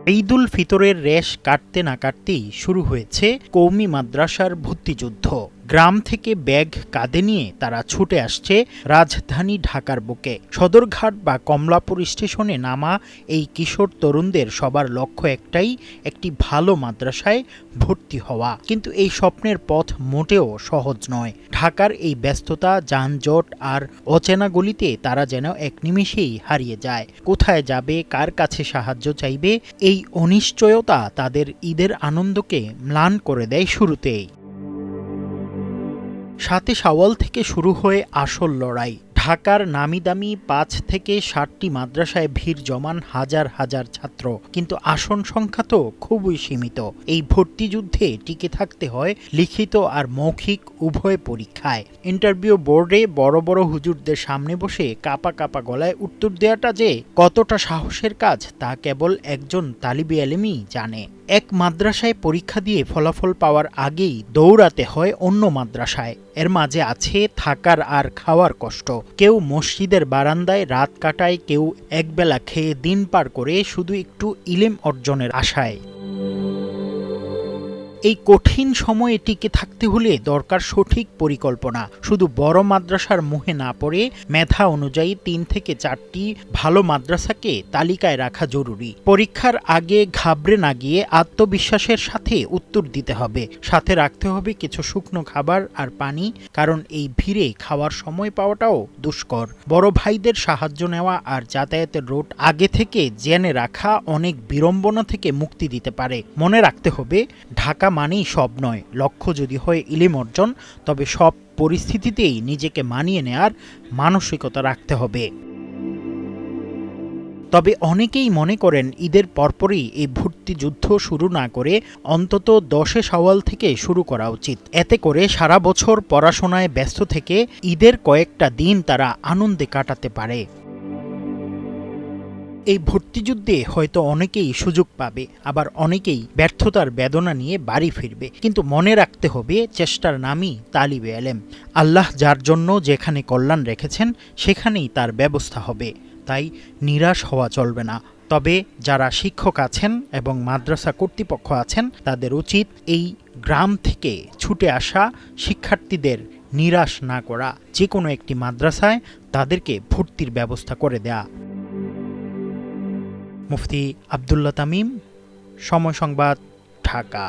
ঈদুল ফিতরের রেশ কাটতে না কাটতেই শুরু হয়েছে কওমি মাদ্রাসার ভর্তিযুদ্ধ। গ্রাম থেকে ব্যাগ কাঁধে নিয়ে তারা ছুটে আসছে রাজধানী ঢাকার বুকে। সদরঘাট বা কমলাপুর স্টেশনে নামা এই কিশোর তরুণদের সবার লক্ষ্য একটাই, একটি ভালো মাদ্রাসায় ভর্তি হওয়া। কিন্তু এই স্বপ্নের পথ মোটেও সহজ নয়। ঢাকার এই ব্যস্ততা, যানজট আর অচেনা গলিতে তারা যেন এক নিমেষেই হারিয়ে যায়। কোথায় যাবে, কার কাছে সাহায্য চাইবে, এই অনিশ্চয়তা তাদের ঈদের আনন্দকে ম্লান করে দেয় শুরুতেই। ৭ শাওয়াল থেকে শুরু হয়ে আসল লড়াই। ঢাকার নামিদামি ৫ থেকে ৭টি মাদ্রাসায় ভিড় জমান হাজার হাজার ছাত্র, কিন্তু আসন সংখ্যা তো খুবই সীমিত। এই ভর্তিযুদ্ধে টিকে থাকতে হয় লিখিত আর মৌখিক উভয় পরীক্ষায়। ইন্টারভিউ বোর্ডে বড় বড় হুজুরদের সামনে বসে কাপা কাপা গলায় উত্তর দেওয়াটা যে কতটা সাহসের কাজ তা কেবল একজন তালিবে ইলমই জানে। এক মাদ্রাসায় পরীক্ষা দিয়ে ফলাফল পাওয়ার আগেই দৌড়াতে হয় অন্য মাদ্রাসায়। এর মাঝে আছে থাকার আর খাওয়ার কষ্ট। কেউ মসজিদের বারান্দায় রাত কাটায়, কেউ একবেলা খেয়ে দিন পার করে শুধু একটু ইলম অর্জনের আশায়। এই কঠিন সময়ে টিকে থাকতে হলে দরকার সঠিক পরিকল্পনা। শুধু বড় মাদ্রাসার মুহে না পড়ে মেধা অনুযায়ী ৩ থেকে ৪টি ভালো মাদ্রাসাকে তালিকায় রাখা জরুরি। পরীক্ষার আগে ঘাবড়ে না গিয়ে আত্মবিশ্বাসের সাথে উত্তর দিতে হবে। সাথে রাখতে হবে কিছু শুকনো খাবার আর পানি, কারণ এই ভিড়ে খাওয়ার সময় পাওয়াটাও দুষ্কর। বড় ভাইদের সাহায্য নেওয়া আর যাতায়াতের রুট আগে থেকে জেনে রাখা অনেক বিড়ম্বনা থেকে মুক্তি দিতে পারে। মনে রাখতে হবে, ঢাকা মানেই সব নয়। লক্ষ্য যদি হয় ইলম অর্জন, তবে সব পরিস্থিতিতেই নিজেকে মানিয়ে নেয়ার মানসিকতা রাখতে হবে। তবে অনেকেই মনে করেন ঈদের পরপরই এই ভর্তি যুদ্ধ শুরু না করে অন্তত ১০ শাওয়াল থেকে শুরু করা উচিত। এতে করে সারা বছর পড়াশোনায় ব্যস্ত থেকে ঈদের কয়েকটা দিন তারা আনন্দে কাটাতে পারে। এই ভর্তিযুদ্ধে হয়তো অনেকেই সুযোগ পাবে, আবার অনেকেই ব্যর্থতার বেদনা নিয়ে বাড়ি ফিরবে। কিন্তু মনে রাখতে হবে, চেষ্টার নামই তালিবে ইলম। আল্লাহ যার জন্য যেখানে কল্যাণ রেখেছেন সেখানেই তার ব্যবস্থা হবে। তাই নিরাশ হওয়া চলবে না। তবে যারা শিক্ষক আছেন এবং মাদ্রাসা কর্তৃপক্ষ আছেন, তাদের উচিত এই গ্রাম থেকে ছুটে আসা শিক্ষার্থীদের নিরাশ না করা। যে কোনো একটি মাদ্রাসায় তাদেরকে ভর্তির ব্যবস্থা করে দেয়া। মুফতি আব্দুল্লাহ তামিম, সময় সংবাদ, ঢাকা।